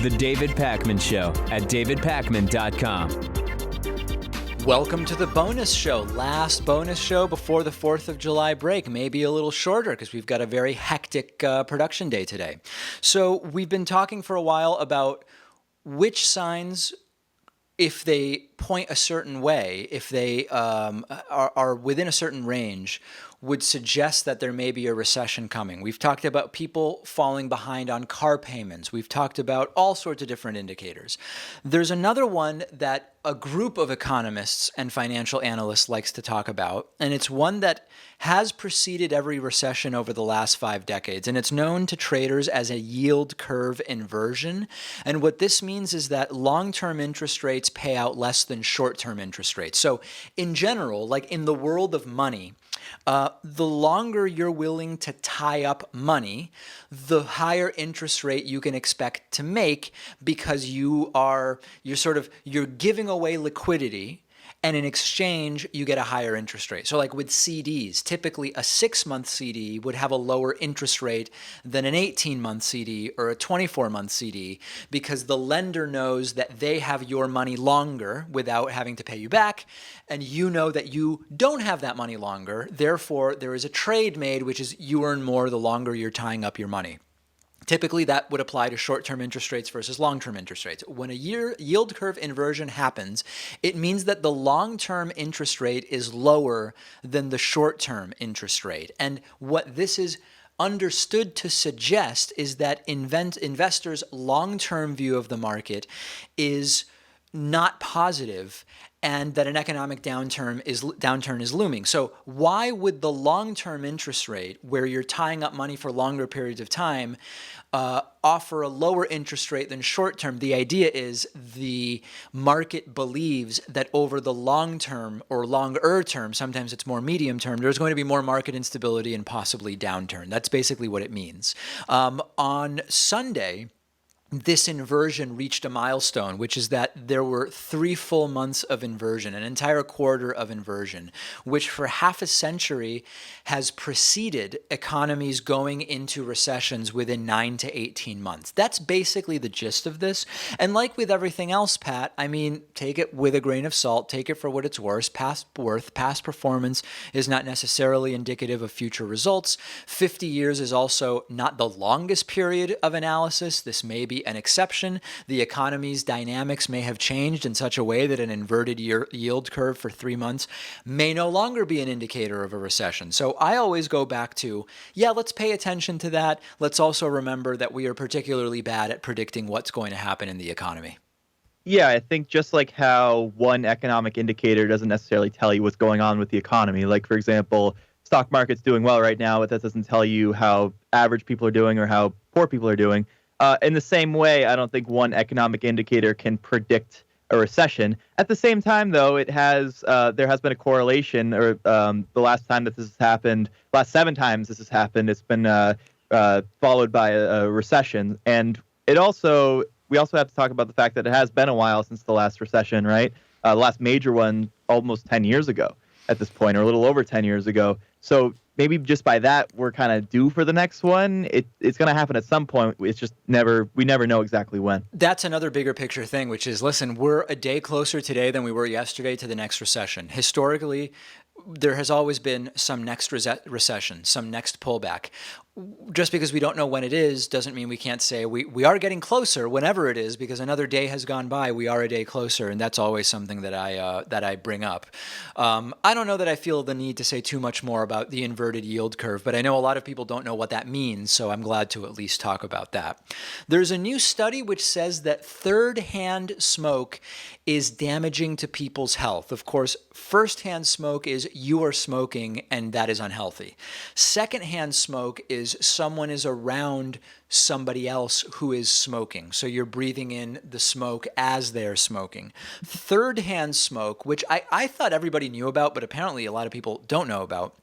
The David Pakman Show at davidpakman.com. Welcome to the bonus show, last bonus show before the 4th of July break, maybe a little shorter because we've got a very hectic production day today. So we've been talking for a while about which signs, if they point a certain way, if they are within a certain range, would suggest that there may be a recession coming. We've talked about people falling behind on car payments. We've talked about all sorts of different indicators. There's another one that a group of economists and financial analysts likes to talk about, and it's one that has preceded every recession over the last 5 decades, and it's known to traders as a yield curve inversion. And what this means is that long-term interest rates pay out less than short-term interest rates. So in general, like in the world of money, the longer you're willing to tie up money, the higher interest rate you can expect to make, because you're giving away liquidity, and in exchange, you get a higher interest rate. So like with CDs, typically a 6-month CD would have a lower interest rate than an 18-month CD or a 24-month CD, because the lender knows that they have your money longer without having to pay you back, and you know that you don't have that money longer. Therefore, there is a trade made, which is you earn more the longer you're tying up your money. Typically, that would apply to short-term interest rates versus long-term interest rates. When a yield curve inversion happens, it means that the long-term interest rate is lower than the short-term interest rate. And what this is understood to suggest is that investors' long-term view of the market is not positive, and that an economic downturn is looming. So why would the long-term interest rate, where you're tying up money for longer periods of time, offer a lower interest rate than short-term? The idea is the market believes that over the long term or longer term, sometimes it's more medium term, there's going to be more market instability and possibly downturn. That's basically what it means. On Sunday, this inversion reached a milestone, which is that there were 3 full months of inversion, an entire quarter of inversion, which for half a century has preceded economies going into recessions within 9 to 18 months. That's basically the gist of this. And like with everything else, Pat, I mean, take it with a grain of salt, take it for what it's worth. Past performance is not necessarily indicative of future results. 50 years is also not the longest period of analysis. This may be an exception. The economy's dynamics may have changed in such a way that an inverted yield curve for 3 months may no longer be an indicator of a recession. So I always go back to, let's pay attention to that. Let's also remember that we are particularly bad at predicting what's going to happen in the economy. Yeah, I think just like how one economic indicator doesn't necessarily tell you what's going on with the economy. Like, for example, stock market's doing well right now, but that doesn't tell you how average people are doing or how poor people are doing. In the same way, I don't think one economic indicator can predict a recession. At the same time, though, there has been a correlation, or the last time that this has happened, last 7 times this has happened, it's been followed by a recession. And we also have to talk about the fact that it has been a while since the last recession, right? The last major one almost 10 years ago at this point, or a little over 10 years ago. So maybe just by that, we're kind of due for the next one. It's going to happen at some point. It's just we never know exactly when. That's another bigger picture thing, which is, listen, we're a day closer today than we were yesterday to the next recession. Historically, there has always been some next recession, some next pullback. Just because we don't know when it is doesn't mean we can't say we are getting closer whenever it is, because another day has gone by, we are a day closer, and that's always something that I bring up. I don't know that I feel the need to say too much more about the inverted yield curve, but I know a lot of people don't know what that means, so I'm glad to at least talk about that. There's a new study which says that third-hand smoke is damaging to people's health. Of course, first-hand smoke is you are smoking, and that is unhealthy. Second-hand smoke is someone is around somebody else who is smoking. So you're breathing in the smoke as they're smoking. Third-hand smoke, which I thought everybody knew about, but apparently a lot of people don't know about.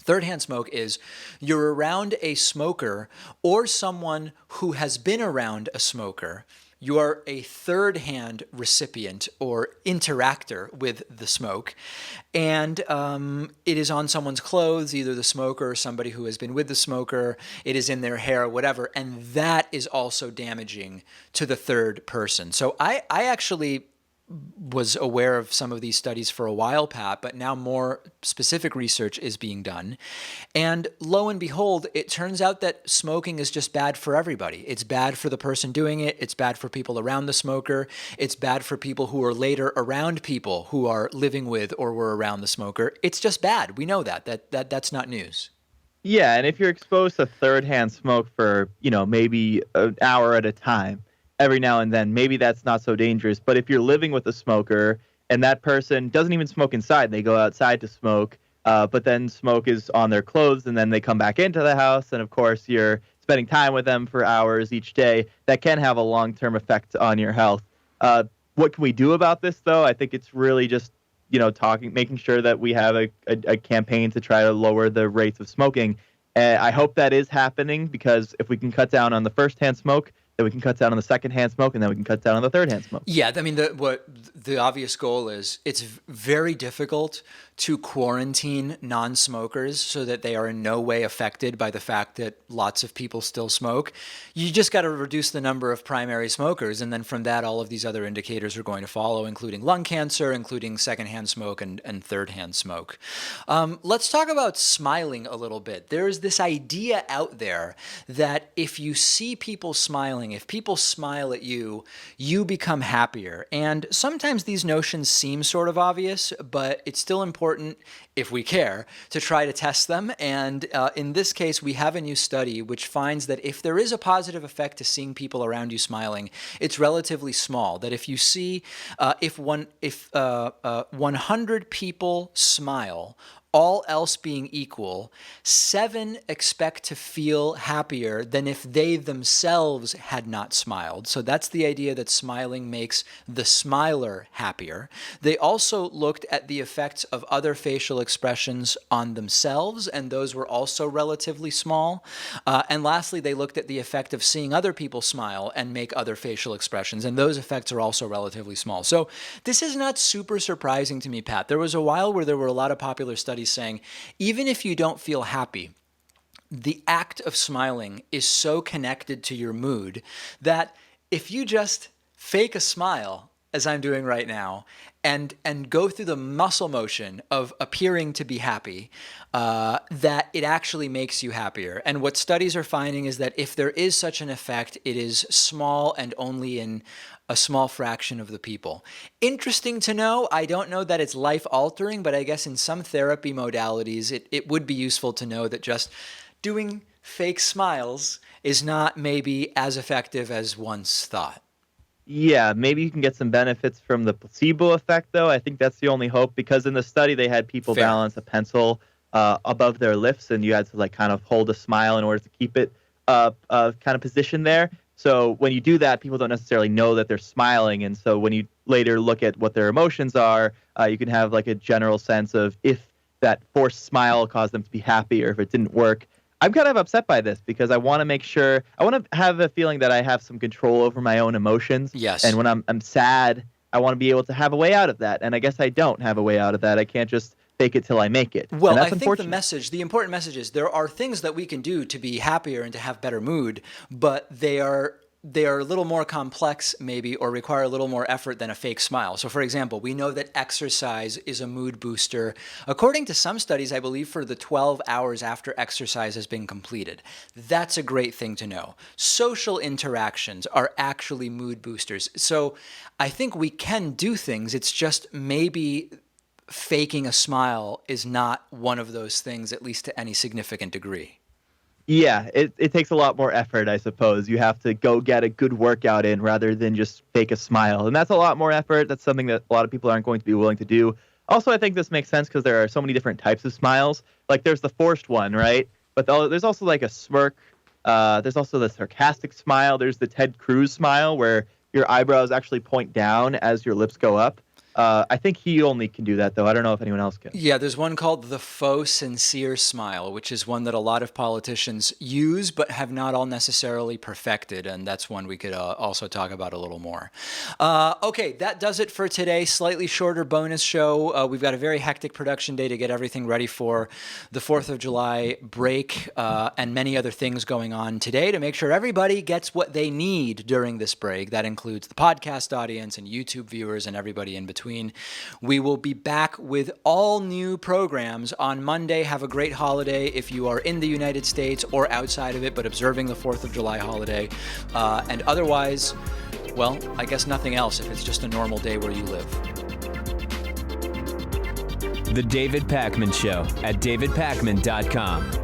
Third-hand smoke is you're around a smoker or someone who has been around a smoker. You are a third-hand recipient or interactor with the smoke, and it is on someone's clothes, either the smoker or somebody who has been with the smoker. It is in their hair, whatever, and that is also damaging to the third person. So I actually was aware of some of these studies for a while, Pat, but now more specific research is being done. And lo and behold, it turns out that smoking is just bad for everybody. It's bad for the person doing it. It's bad for people around the smoker. It's bad for people who are later around people who are living with or were around the smoker. It's just bad. We know that's not news. Yeah, and if you're exposed to third-hand smoke for, maybe an hour at a time, every now and then, maybe that's not so dangerous. But if you're living with a smoker and that person doesn't even smoke inside, they go outside to smoke, but then smoke is on their clothes and then they come back into the house. And of course, you're spending time with them for hours each day. That can have a long-term effect on your health. What can we do about this, though? I think it's really just, making sure that we have a campaign to try to lower the rates of smoking. I hope that is happening, because if we can cut down on the first-hand smoke, then we can cut down on the second-hand smoke, and then we can cut down on the third-hand smoke. Yeah, I mean, the obvious goal is it's very difficult to quarantine non-smokers so that they are in no way affected by the fact that lots of people still smoke. You just got to reduce the number of primary smokers, and then from that, all of these other indicators are going to follow, including lung cancer, including second-hand smoke and third-hand smoke. Let's talk about smiling a little bit. There's this idea out there that if you see people smiling, if people smile at you, you become happier. And sometimes these notions seem sort of obvious, but it's still important, if we care, to try to test them. And in this case, we have a new study which finds that if there is a positive effect to seeing people around you smiling, it's relatively small. That if you see, if 100 people smile, all else being equal, 7 expect to feel happier than if they themselves had not smiled. So that's the idea that smiling makes the smiler happier. They also looked at the effects of other facial expressions on themselves, and those were also relatively small. And lastly, they looked at the effect of seeing other people smile and make other facial expressions, and those effects are also relatively small. So this is not super surprising to me, Pat. There was a while where there were a lot of popular studies saying, even if you don't feel happy, the act of smiling is so connected to your mood that if you just fake a smile, as I'm doing right now, and go through the muscle motion of appearing to be happy, that it actually makes you happier. And what studies are finding is that if there is such an effect, it is small and only in a small fraction of the people. Interesting to know. I don't know that it's life-altering, but I guess in some therapy modalities, it would be useful to know that just doing fake smiles is not maybe as effective as once thought. Yeah, maybe you can get some benefits from the placebo effect, though. I think that's the only hope, because in the study they had people balance a pencil above their lips, and you had to kind of hold a smile in order to keep it kind of positioned there. So when you do that, people don't necessarily know that they're smiling, and so when you later look at what their emotions are, you can have a general sense of if that forced smile caused them to be happy or if it didn't work. I'm kind of upset by this, because I want to make sure, I want to have a feeling that I have some control over my own emotions. Yes. And when I'm sad, I want to be able to have a way out of that. And I guess I don't have a way out of that. I can't just fake it till I make it. Well, I think the important message is there are things that we can do to be happier and to have better mood, but they are a little more complex maybe, or require a little more effort than a fake smile. So for example, we know that exercise is a mood booster. According to some studies, I believe for the 12 hours after exercise has been completed. That's a great thing to know. Social interactions are actually mood boosters. So I think we can do things. It's just maybe faking a smile is not one of those things, at least to any significant degree. Yeah, it takes a lot more effort, I suppose. You have to go get a good workout in rather than just fake a smile. And that's a lot more effort. That's something that a lot of people aren't going to be willing to do. Also, I think this makes sense because there are so many different types of smiles. There's the forced one, right? But there's also a smirk. There's also the sarcastic smile. There's the Ted Cruz smile where your eyebrows actually point down as your lips go up. I think he only can do that, though. I don't know if anyone else can. Yeah, there's one called the faux sincere smile, which is one that a lot of politicians use but have not all necessarily perfected, and that's one we could also talk about a little more. Okay, that does it for today. Slightly shorter bonus show. We've got a very hectic production day to get everything ready for the 4th of July break and many other things going on today to make sure everybody gets what they need during this break. That includes the podcast audience and YouTube viewers and everybody in between. We will be back with all new programs on Monday. Have a great holiday if you are in the United States or outside of it, but observing the 4th of July holiday. And otherwise, well, I guess nothing else if it's just a normal day where you live. The David Pakman Show at davidpakman.com.